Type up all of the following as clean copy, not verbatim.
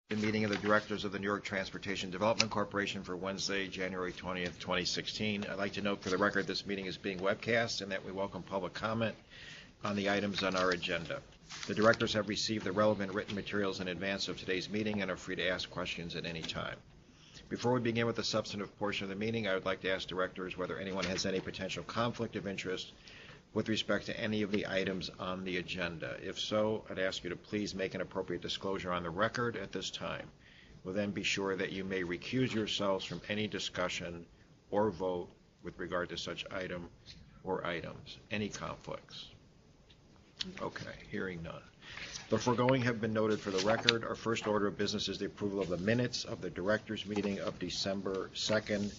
The meeting of the directors of the New York Transportation Development Corporation for Wednesday, January 20th, 2016. I'd like to note for the record this meeting is being webcast and that we welcome public comment on the items on our agenda. The directors have received the relevant written materials in advance of today's meeting and are free to ask questions at any time. Before we begin with the substantive portion of the meeting, I would like to ask directors whether anyone has any potential conflict of interest with respect to any of the items on the agenda. If so, I'd ask you to please make an appropriate disclosure on the record at this time. We'll then be sure that you may recuse yourselves from any discussion or vote with regard to such item or items. Any conflicts? Okay, hearing none. The foregoing have been noted for the record. Our first order of business is the approval of the minutes of the directors' meeting of December 2nd,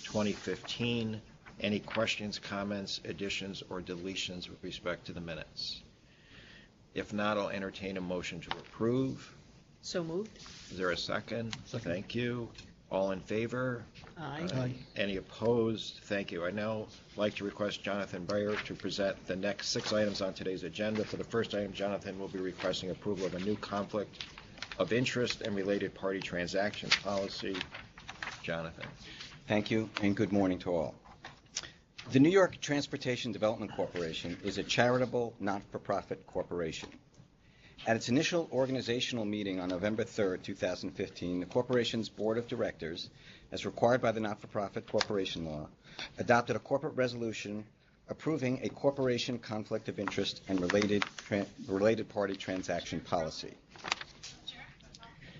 2015. Any questions, comments, additions, or deletions with respect to the minutes? If not, I'll entertain a motion to approve. So moved. Is there a second? Thank you. All in favor? Aye. Aye. Any opposed? Thank you. I now like to request Jonathan Breyer to present the next 6 items on today's agenda. For the first item, Jonathan will be requesting approval of a new conflict of interest and related party transaction policy. Jonathan. Thank you, and good morning to all. The New York Transportation Development Corporation is a charitable, not-for-profit corporation. At its initial organizational meeting on November 3rd, 2015, the corporation's board of directors, as required by the not-for-profit corporation law, adopted a corporate resolution approving a corporation conflict of interest and related party transaction policy.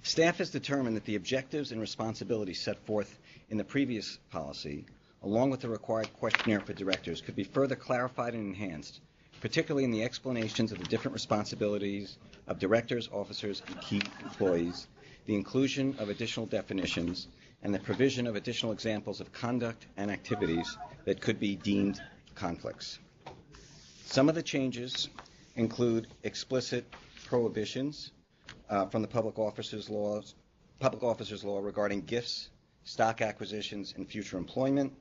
Staff has determined that the objectives and responsibilities set forth in the previous policy, along with the required questionnaire for directors, could be further clarified and enhanced, particularly in the explanations of the different responsibilities of directors, officers, and key employees, the inclusion of additional definitions, and the provision of additional examples of conduct and activities that could be deemed conflicts. Some of the changes include explicit prohibitions from the Public Officers Law regarding gifts, stock acquisitions, and future employment.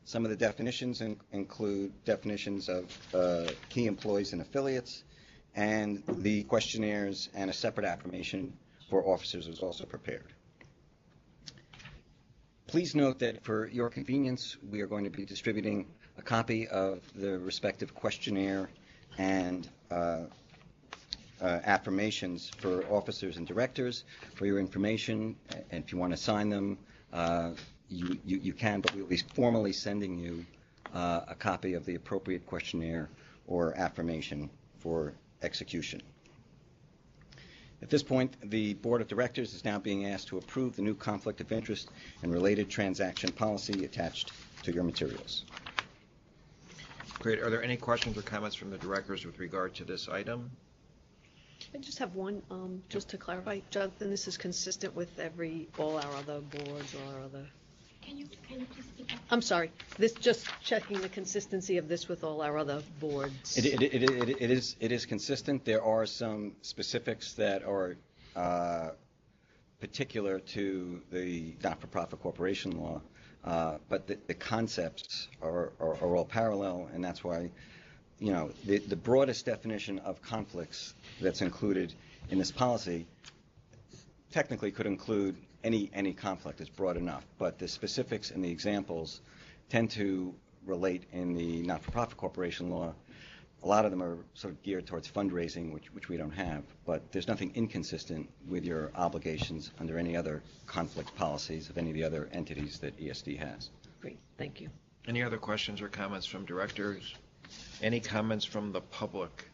Some of the definitions include definitions of key employees and affiliates, and the questionnaires and a separate affirmation for officers was also prepared. Please note that for your convenience, we are going to be distributing a copy of the respective questionnaire and affirmations for officers and directors. For your information, and if you want to sign them, you can, but we'll be formally sending you a copy of the appropriate questionnaire or affirmation for execution. At this point, the Board of Directors is now being asked to approve the new conflict of interest and related transaction policy attached to your materials. Great. Are there any questions or comments from the directors with regard to this item? I just have one, just to clarify, Jonathan, this is consistent with all our other boards, all our other... Can you please speak up? I'm sorry, this just checking the consistency of this with all our other boards. It is consistent. There are some specifics that are particular to the not-for-profit corporation law, but the concepts are all parallel, and that's why, you know, the broadest definition of conflicts that's included in this policy technically could include any conflict. It's broad enough, but the specifics and the examples tend to relate in the not-for-profit corporation law. A lot of them are sort of geared towards fundraising, which we don't have, but there's nothing inconsistent with your obligations under any other conflict policies of any of the other entities that ESD has. Great, thank you. Any other questions or comments from directors? Any comments from the public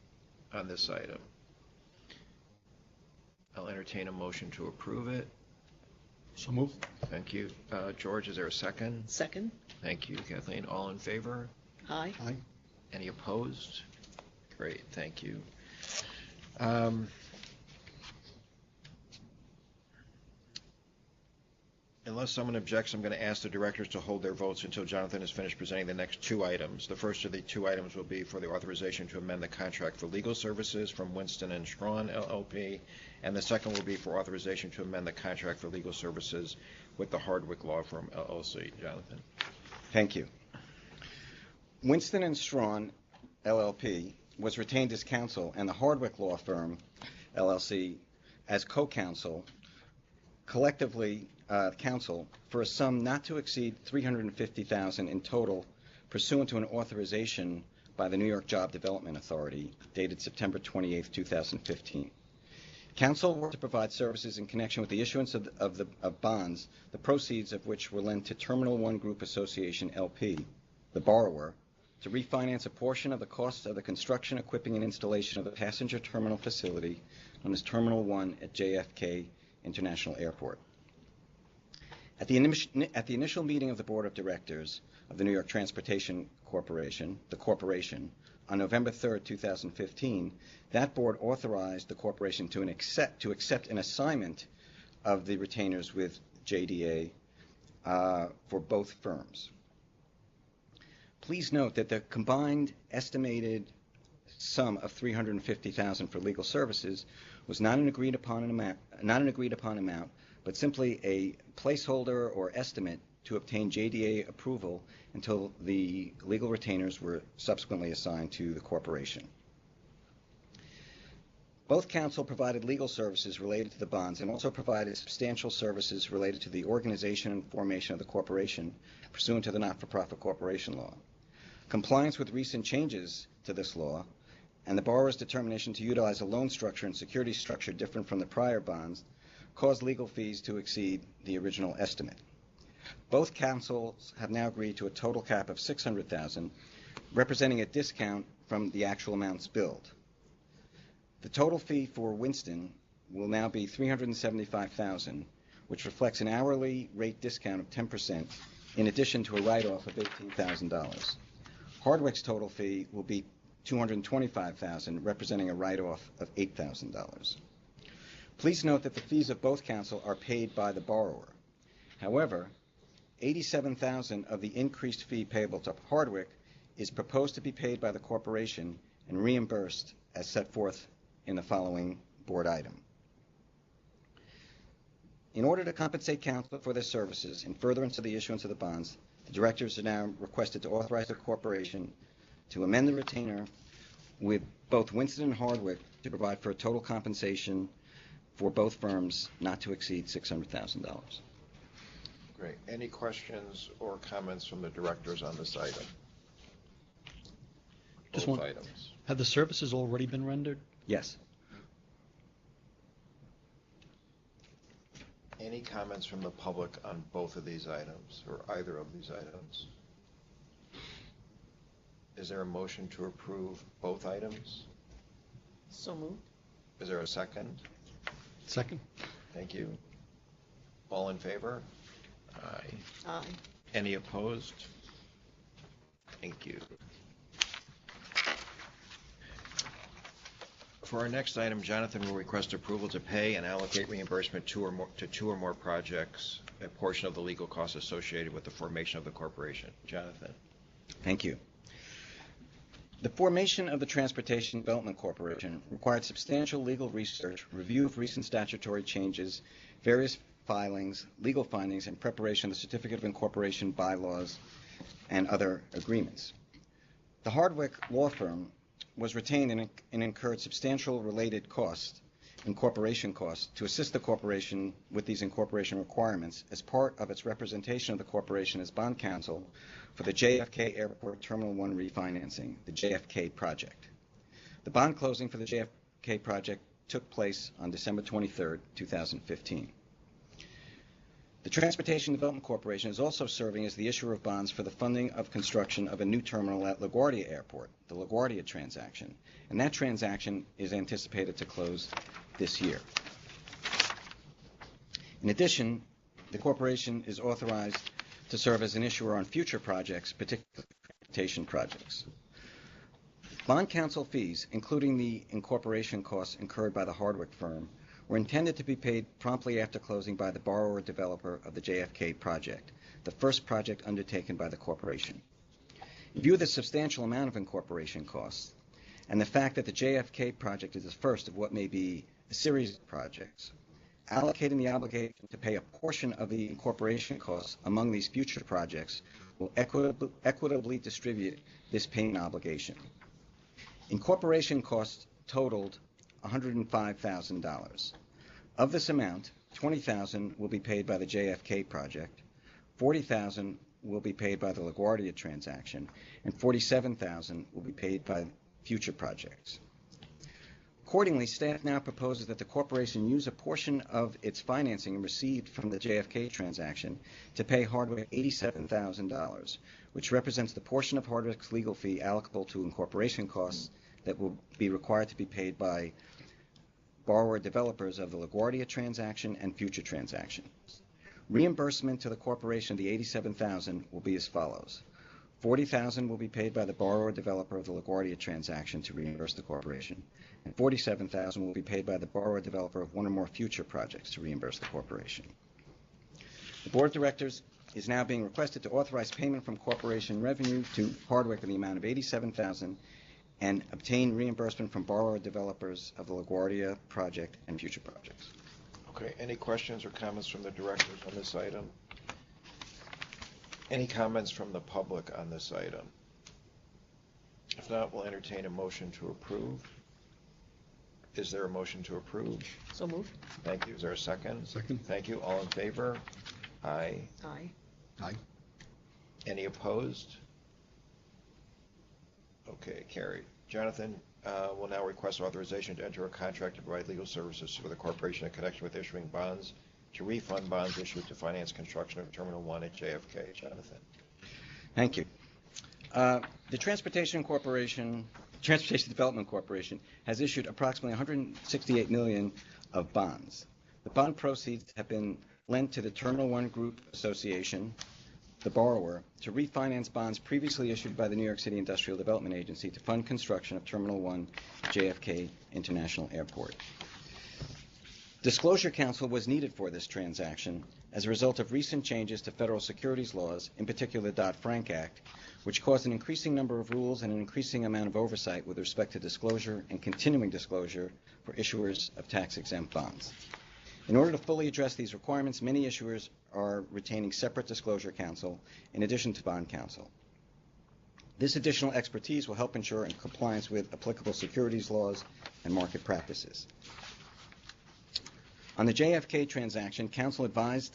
on this item? I'll entertain a motion to approve it. So moved. Thank you. George, is there a second? Second. Thank you. Kathleen, all in favor? Aye. Aye. Any opposed? Great, thank you. Unless someone objects, I'm going to ask the directors to hold their votes until Jonathan is finished presenting the next 2 items. The first of the 2 items will be for the authorization to amend the contract for legal services from Winston & Strawn, LLP, and the second will be for authorization to amend the contract for legal services with the Hardwick Law Firm, LLC. Jonathan. Thank you. Winston & Strawn, LLP, was retained as counsel, and the Hardwick Law Firm, LLC, as co-counsel collectively, council, for a sum not to exceed $350,000 in total pursuant to an authorization by the New York Job Development Authority dated September 28, 2015. Council were to provide services in connection with the issuance of bonds, the proceeds of which were lent to Terminal 1 Group Association, LP, the borrower, to refinance a portion of the costs of the construction, equipping, and installation of the passenger terminal facility known as Terminal 1 at JFK International Airport. At the initial meeting of the Board of Directors of the New York Transportation Corporation, the corporation, on November 3, 2015, that board authorized the corporation to accept an assignment of the retainers with JDA for both firms. Please note that the combined estimated sum of $350,000 for legal services was not an agreed upon amount, but simply a placeholder or estimate to obtain JDA approval until the legal retainers were subsequently assigned to the corporation. Both counsel provided legal services related to the bonds and also provided substantial services related to the organization and formation of the corporation pursuant to the Not-for-Profit Corporation Law. Compliance with recent changes to this law and the borrower's determination to utilize a loan structure and security structure different from the prior bonds caused legal fees to exceed the original estimate. Both counsels have now agreed to a total cap of $600,000, representing a discount from the actual amounts billed. The total fee for Winston will now be $375,000, which reflects an hourly rate discount of 10%, in addition to a write-off of $18,000. Hardwick's total fee will be $225,000, representing a write-off of $8,000. Please note that the fees of both counsel are paid by the borrower. However, $87,000 of the increased fee payable to Hardwick is proposed to be paid by the corporation and reimbursed as set forth in the following board item. In order to compensate counsel for their services in furtherance of the issuance of the bonds, the directors are now requested to authorize the corporation to amend the retainer with both Winston and Hardwick to provide for a total compensation for both firms not to exceed $600,000. Great. Any questions or comments from the directors on this item? Just Both one. items. Have the services already been rendered? Yes. Any comments from the public on both of these items, or either of these items? Is there a motion to approve both items? So moved. Is there a second? Second? Thank you. All in favor? Aye. Aye. Any opposed? Thank you. For our next item, Jonathan will request approval to pay and allocate reimbursement to two or more projects, a portion of the legal costs associated with the formation of the corporation. Jonathan. Thank you. The formation of the Transportation Development Corporation required substantial legal research, review of recent statutory changes, various filings, legal findings, and preparation of the Certificate of Incorporation bylaws and other agreements. The Hardwick law firm was retained and incurred substantial related costs, incorporation costs, to assist the corporation with these incorporation requirements as part of its representation of the corporation as bond counsel for the JFK Airport Terminal 1 refinancing, the JFK project. The bond closing for the JFK project took place on December 23, 2015. The Transportation Development Corporation is also serving as the issuer of bonds for the funding of construction of a new terminal at LaGuardia Airport, the LaGuardia transaction, and that transaction is anticipated to close this year. In addition, the corporation is authorized to serve as an issuer on future projects, particularly transportation projects. Bond counsel fees, including the incorporation costs incurred by the Hardwick firm, were intended to be paid promptly after closing by the borrower developer of the JFK project, the first project undertaken by the corporation. In view of the substantial amount of incorporation costs and the fact that the JFK project is the first of what may be a series of projects, allocating the obligation to pay a portion of the incorporation costs among these future projects will equitably distribute this payment obligation. Incorporation costs totaled $105,000. Of this amount, $20,000 will be paid by the JFK project, $40,000 will be paid by the LaGuardia transaction, and $47,000 will be paid by future projects. Accordingly, staff now proposes that the corporation use a portion of its financing received from the JFK transaction to pay Hardwick $87,000, which represents the portion of Hardwick's legal fee allocable to incorporation costs that will be required to be paid by borrower developers of the LaGuardia transaction and future transactions. Reimbursement to the corporation of the $87,000 will be as follows. $40,000 will be paid by the borrower developer of the LaGuardia transaction to reimburse the corporation, and $47,000 will be paid by the borrower developer of one or more future projects to reimburse the corporation. The Board of Directors is now being requested to authorize payment from corporation revenue to Hardwick in the amount of $87,000 and obtain reimbursement from borrower developers of the LaGuardia project and future projects. Okay, any questions or comments from the directors on this item? Any comments from the public on this item? If not, we'll entertain a motion to approve. Is there a motion to approve? So moved. Thank you. Is there a second? Second. Thank you. All in favor? Aye. Aye. Aye. Any opposed? Okay, carried. Jonathan will now request authorization to enter a contract to provide legal services for the corporation in connection with issuing bonds to refund bonds issued to finance construction of Terminal 1 at JFK. Jonathan. Thank you. The Transportation Development Corporation has issued approximately $168 million of bonds. The bond proceeds have been lent to the Terminal 1 Group Association, the borrower, to refinance bonds previously issued by the New York City Industrial Development Agency to fund construction of Terminal 1 JFK International Airport. Disclosure counsel was needed for this transaction as a result of recent changes to federal securities laws, in particular the Dodd-Frank Act, which caused an increasing number of rules and an increasing amount of oversight with respect to disclosure and continuing disclosure for issuers of tax-exempt bonds. In order to fully address these requirements, many issuers are retaining separate disclosure counsel in addition to bond counsel. This additional expertise will help ensure compliance with applicable securities laws and market practices. On the JFK transaction, counsel advised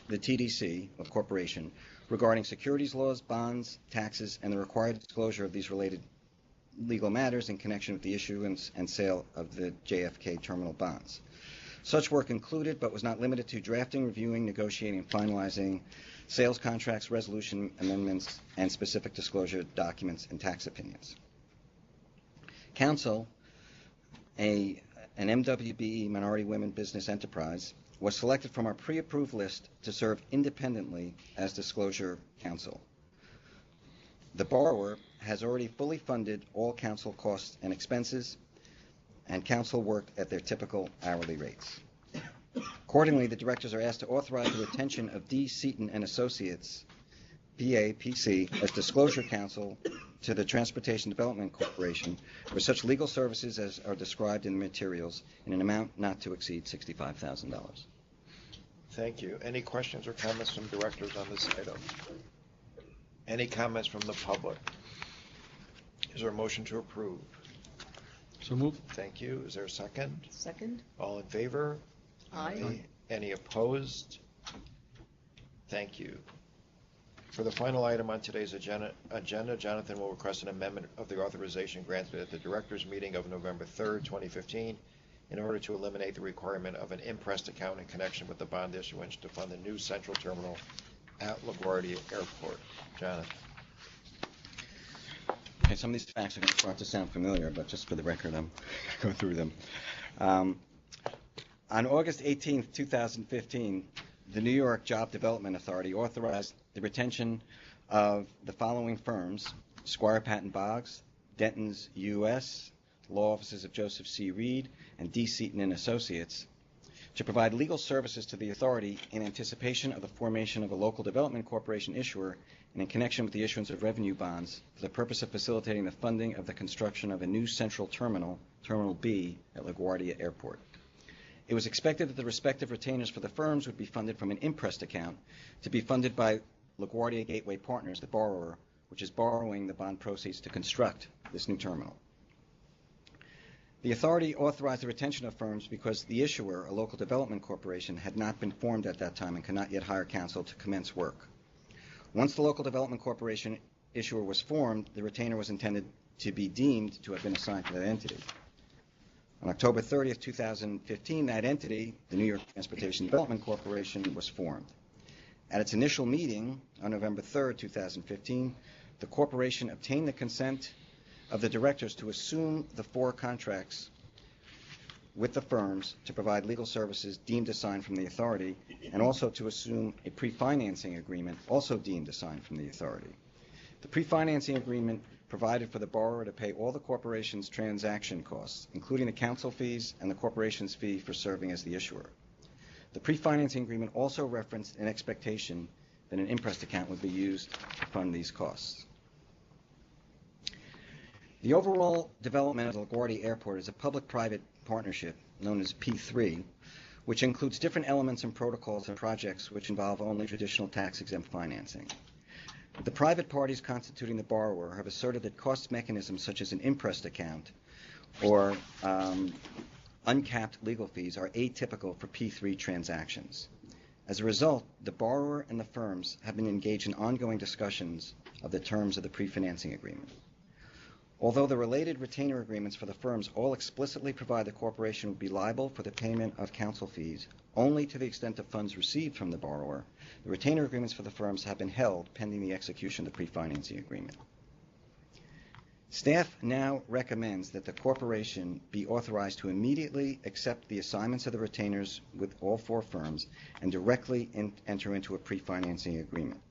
the TDC, of corporation, regarding securities laws, bonds, taxes, and the required disclosure of these related legal matters in connection with the issuance and sale of the JFK terminal bonds. Such work included, but was not limited to, drafting, reviewing, negotiating, and finalizing sales contracts, resolution amendments, and specific disclosure documents and tax opinions. Counsel, an MWBE Minority Women Business Enterprise, was selected from our pre-approved list to serve independently as disclosure counsel. The borrower has already fully funded all counsel costs and expenses, and counsel worked at their typical hourly rates. Accordingly, the directors are asked to authorize the retention of D. Seaton and Associates, PA-PC, as disclosure counsel to the Transportation Development Corporation for such legal services as are described in the materials in an amount not to exceed $65,000. Thank you. Any questions or comments from directors on this item? Any comments from the public? Is there a motion to approve? So moved. Thank you. Is there a second? Second. All in favor? Aye. Any opposed? Thank you. For the final item on today's agenda, Jonathan will request an amendment of the authorization granted at the directors' meeting of November 3rd, 2015, in order to eliminate the requirement of an impressed account in connection with the bond issuance to fund the new central terminal at LaGuardia Airport. Jonathan. Okay, some of these facts are going to start to sound familiar, but just for the record, I'm going to go through them. On August 18th, 2015, the New York Job Development Authority authorized the retention of the following firms: Squire Patton Boggs, Denton's U.S., law offices of Joseph C. Reed, and D. Seaton and Associates, to provide legal services to the authority in anticipation of the formation of a local development corporation issuer and in connection with the issuance of revenue bonds for the purpose of facilitating the funding of the construction of a new central terminal, Terminal B, at LaGuardia Airport. It was expected that the respective retainers for the firms would be funded from an impressed account to be funded by LaGuardia Gateway Partners, the borrower, which is borrowing the bond proceeds to construct this new terminal. The authority authorized the retention of firms because the issuer, a local development corporation, had not been formed at that time and could not yet hire counsel to commence work. Once the local development corporation issuer was formed, the retainer was intended to be deemed to have been assigned to that entity. On October 30th, 2015, that entity, the New York Transportation Development Corporation, was formed. At its initial meeting on November 3rd, 2015, the corporation obtained the consent of the directors to assume the 4 contracts with the firms to provide legal services deemed assigned from the authority, and also to assume a pre-financing agreement also deemed assigned from the authority. The pre-financing agreement provided for the borrower to pay all the corporation's transaction costs, including the counsel fees and the corporation's fee for serving as the issuer. The pre-financing agreement also referenced an expectation that an imprest account would be used to fund these costs. The overall development of LaGuardia Airport is a public-private partnership known as P3, which includes different elements and protocols and projects which involve only traditional tax-exempt financing. The private parties constituting the borrower have asserted that cost mechanisms such as an imprest account or uncapped legal fees are atypical for P3 transactions. As a result, the borrower and the firms have been engaged in ongoing discussions of the terms of the pre-financing agreement. Although the related retainer agreements for the firms all explicitly provide the corporation would be liable for the payment of counsel fees only to the extent of funds received from the borrower, the retainer agreements for the firms have been held pending the execution of the pre-financing agreement. Staff now recommends that the corporation be authorized to immediately accept the assignments of the retainers with all 4 firms and directly enter into a pre-financing agreement.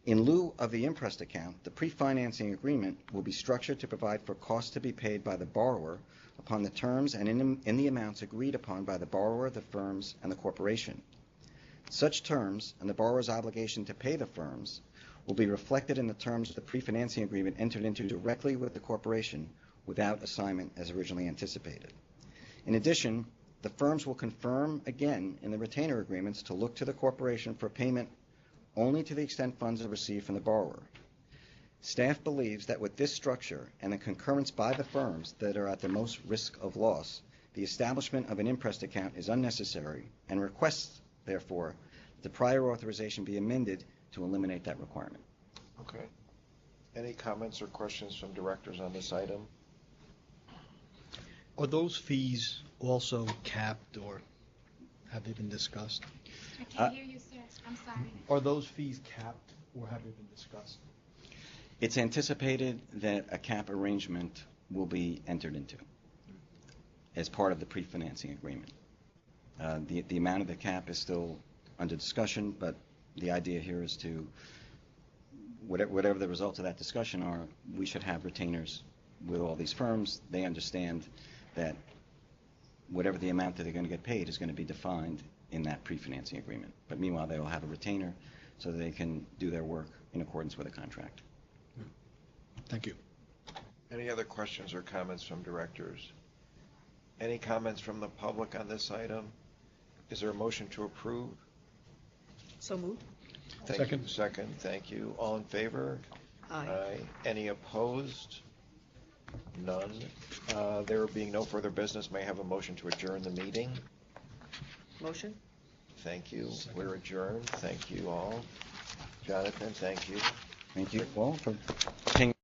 In lieu of the imprest account, the pre-financing agreement will be structured to provide for costs to be paid by the borrower upon the terms and in the amounts agreed upon by the borrower, the firms, and the corporation. Such terms and the borrower's obligation to pay the firms will be reflected in the terms of the pre-financing agreement entered into directly with the corporation without assignment as originally anticipated. In addition, the firms will confirm again in the retainer agreements to look to the corporation for payment only to the extent funds are received from the borrower. Staff believes that with this structure and the concurrence by the firms that are at the most risk of loss, the establishment of an imprest account is unnecessary and requests, therefore, that the prior authorization be amended to eliminate that requirement. Okay. Any comments or questions from directors on this item? Are those fees also capped, or have they been discussed? I can't hear you, sir. I'm sorry. Are those fees capped, or have they been discussed? It's anticipated that a cap arrangement will be entered into as part of the pre-financing agreement. The amount of the cap is still under discussion, but the idea here is to, whatever the results of that discussion are, we should have retainers with all these firms. They understand that whatever the amount that they're going to get paid is going to be defined in that pre-financing agreement. But meanwhile, they will have a retainer so that they can do their work in accordance with the contract. Thank you. Any other questions or comments from directors? Any comments from the public on this item? Is there a motion to approve? So moved. Thank Second. you. Second. Thank you. All in favor? Aye. Any opposed? None. There being no further business, may I have a motion to adjourn the meeting? Motion? Thank you. We're adjourned. Thank you all. Jonathan, thank you. Thank you all for taking